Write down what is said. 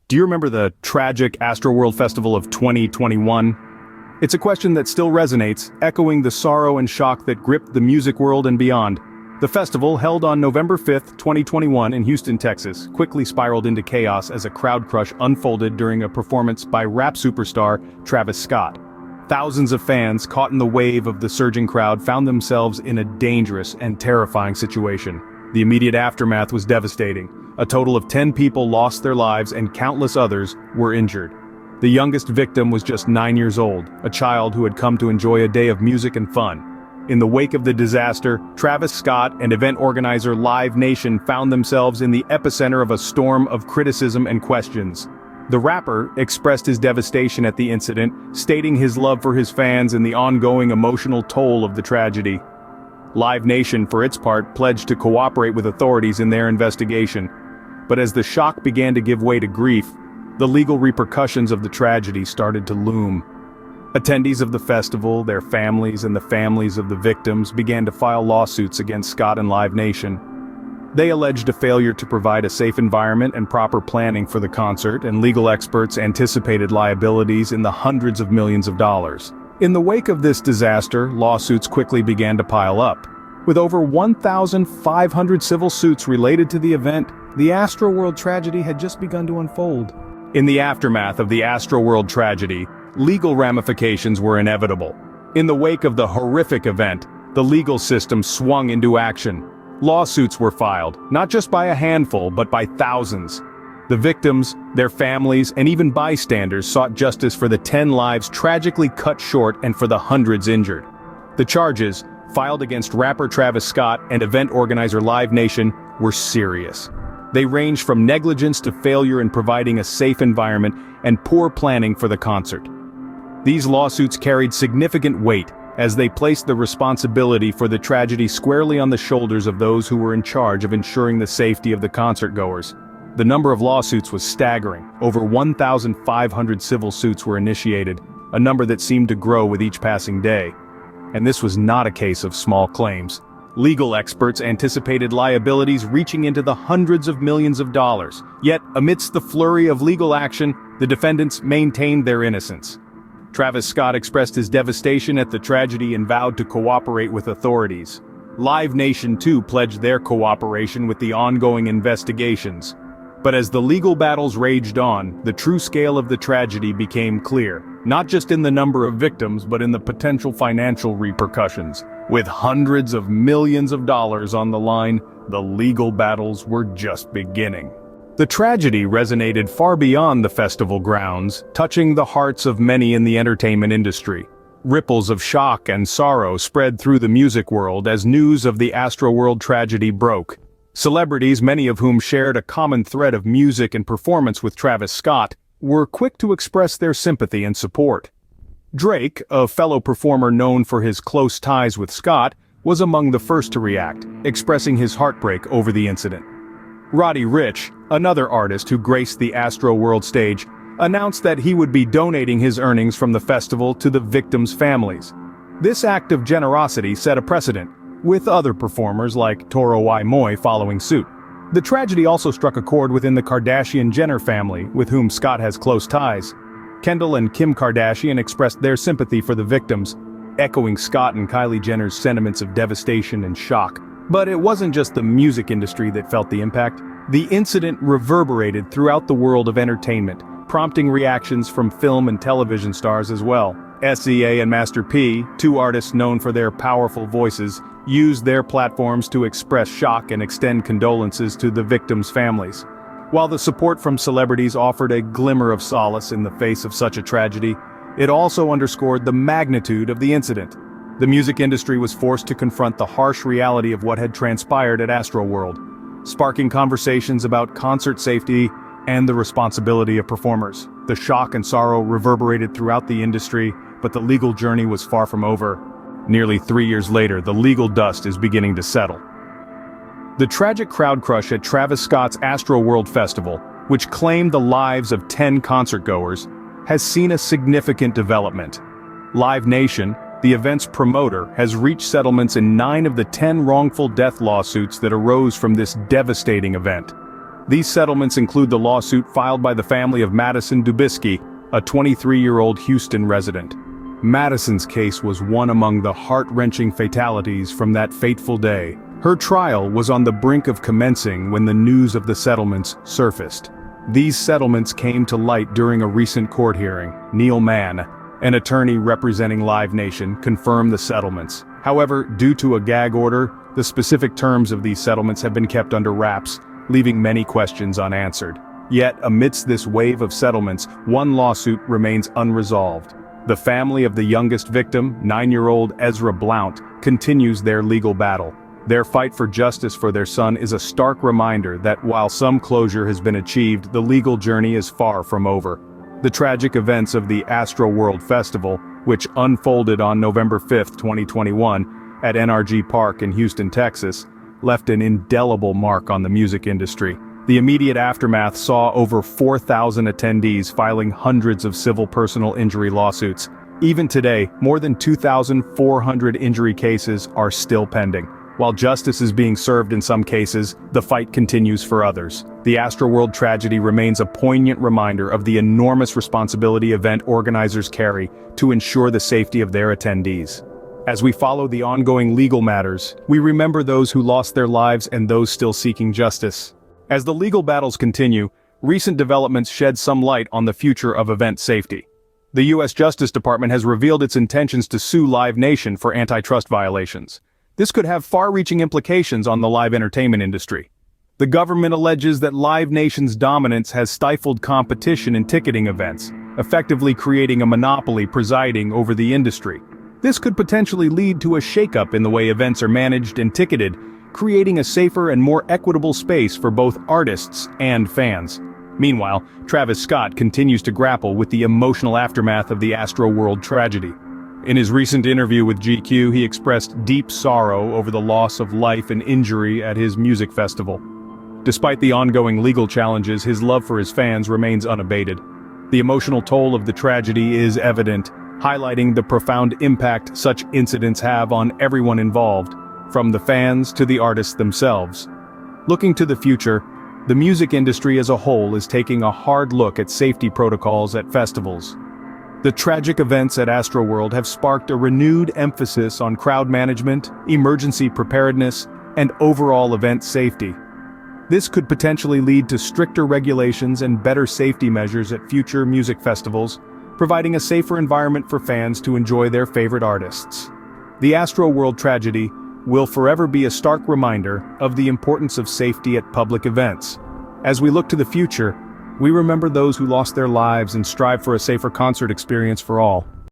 Do you remember the tragic Astroworld Festival of 2021? It's a question that still resonates, echoing the sorrow and shock that gripped the music world and beyond. The festival, held on November 5, 2021 in Houston, Texas, quickly spiraled into chaos as a crowd crush unfolded during a performance by rap superstar Travis Scott. Thousands of fans, caught in the wave of the surging crowd, found themselves in a dangerous and terrifying situation. The immediate aftermath was devastating. A total of 10 people lost their lives and countless others were injured. The youngest victim was just 9 years old, a child who had come to enjoy a day of music and fun. In the wake of the disaster, Travis Scott and event organizer Live Nation found themselves in the epicenter of a storm of criticism and questions. The rapper expressed his devastation at the incident, stating his love for his fans and the ongoing emotional toll of the tragedy. Live Nation, for its part, pledged to cooperate with authorities in their investigation. But as the shock began to give way to grief, the legal repercussions of the tragedy started to loom. Attendees of the festival, their families, and the families of the victims began to file lawsuits against Scott and Live Nation. They alleged a failure to provide a safe environment and proper planning for the concert, and legal experts anticipated liabilities in the hundreds of millions of dollars. In the wake of this disaster, lawsuits quickly began to pile up. With over 1,500 civil suits related to the event, the Astroworld tragedy had just begun to unfold. In the aftermath of the Astroworld tragedy, legal ramifications were inevitable. In the wake of the horrific event, the legal system swung into action. Lawsuits were filed, not just by a handful, but by thousands. The victims, their families, and even bystanders sought justice for the 10 lives tragically cut short and for the hundreds injured. The charges, filed against rapper Travis Scott and event organizer Live Nation, were serious. They ranged from negligence to failure in providing a safe environment and poor planning for the concert. These lawsuits carried significant weight, as they placed the responsibility for the tragedy squarely on the shoulders of those who were in charge of ensuring the safety of the concertgoers. The number of lawsuits was staggering. Over 1,500 civil suits were initiated, a number that seemed to grow with each passing day. And this was not a case of small claims. Legal experts anticipated liabilities reaching into the hundreds of millions of dollars. Yet, amidst the flurry of legal action, the defendants maintained their innocence. Travis Scott expressed his devastation at the tragedy and vowed to cooperate with authorities. Live Nation too pledged their cooperation with the ongoing investigations. But as the legal battles raged on, the true scale of the tragedy became clear, not just in the number of victims but in the potential financial repercussions. With hundreds of millions of dollars on the line, the legal battles were just beginning. The tragedy resonated far beyond the festival grounds, touching the hearts of many in the entertainment industry. Ripples of shock and sorrow spread through the music world as news of the Astroworld tragedy broke. Celebrities, many of whom shared a common thread of music and performance with Travis Scott, were quick to express their sympathy and support. Drake, a fellow performer known for his close ties with Scott, was among the first to react, expressing his heartbreak over the incident. Roddy Ricch, another artist who graced the Astroworld stage, announced that he would be donating his earnings from the festival to the victims' families. This act of generosity set a precedent, with other performers like Toro Y. Moi following suit. The tragedy also struck a chord within the Kardashian-Jenner family, with whom Scott has close ties. Kendall and Kim Kardashian expressed their sympathy for the victims, echoing Scott and Kylie Jenner's sentiments of devastation and shock. But it wasn't just the music industry that felt the impact. The incident reverberated throughout the world of entertainment, prompting reactions from film and television stars as well. SZA and Master P, two artists known for their powerful voices, used their platforms to express shock and extend condolences to the victims' families. While the support from celebrities offered a glimmer of solace in the face of such a tragedy, it also underscored the magnitude of the incident. The music industry was forced to confront the harsh reality of what had transpired at Astroworld, sparking conversations about concert safety and the responsibility of performers. The shock and sorrow reverberated throughout the industry, but the legal journey was far from over. Nearly 3 years later, the legal dust is beginning to settle. The tragic crowd crush at Travis Scott's Astroworld Festival, which claimed the lives of 10 concertgoers, has seen a significant development. Live Nation, the event's promoter, has reached settlements in 9 of the 10 wrongful death lawsuits that arose from this devastating event. These settlements include the lawsuit filed by the family of Madison Dubisky, a 23-year-old Houston resident. Madison's case was one among the heart-wrenching fatalities from that fateful day. Her trial was on the brink of commencing when the news of the settlements surfaced. These settlements came to light during a recent court hearing. Neil Mann, an attorney representing Live Nation, confirmed the settlements. However, due to a gag order, the specific terms of these settlements have been kept under wraps, leaving many questions unanswered. Yet, amidst this wave of settlements, one lawsuit remains unresolved. The family of the youngest victim, 9-year-old Ezra Blount, continues their legal battle. Their fight for justice for their son is a stark reminder that while some closure has been achieved, the legal journey is far from over. The tragic events of the Astroworld Festival, which unfolded on November 5, 2021, at NRG Park in Houston, Texas, left an indelible mark on the music industry. The immediate aftermath saw over 4,000 attendees filing hundreds of civil personal injury lawsuits. Even today, more than 2,400 injury cases are still pending. While justice is being served in some cases, the fight continues for others. The Astroworld tragedy remains a poignant reminder of the enormous responsibility event organizers carry to ensure the safety of their attendees. As we follow the ongoing legal matters, we remember those who lost their lives and those still seeking justice. As the legal battles continue, recent developments shed some light on the future of event safety. The U.S. Justice Department has revealed its intentions to sue Live Nation for antitrust violations. This could have far-reaching implications on the live entertainment industry. The government alleges that Live Nation's dominance has stifled competition in ticketing events, effectively creating a monopoly presiding over the industry. This could potentially lead to a shakeup in the way events are managed and ticketed, creating a safer and more equitable space for both artists and fans. Meanwhile, Travis Scott continues to grapple with the emotional aftermath of the Astroworld tragedy. In his recent interview with GQ, he expressed deep sorrow over the loss of life and injury at his music festival. Despite the ongoing legal challenges, his love for his fans remains unabated. The emotional toll of the tragedy is evident, highlighting the profound impact such incidents have on everyone involved, from the fans to the artists themselves. Looking to the future, the music industry as a whole is taking a hard look at safety protocols at festivals. The tragic events at Astroworld have sparked a renewed emphasis on crowd management, emergency preparedness, and overall event safety. This could potentially lead to stricter regulations and better safety measures at future music festivals, providing a safer environment for fans to enjoy their favorite artists. The Astroworld tragedy will forever be a stark reminder of the importance of safety at public events. As we look to the future, we remember those who lost their lives and strive for a safer concert experience for all.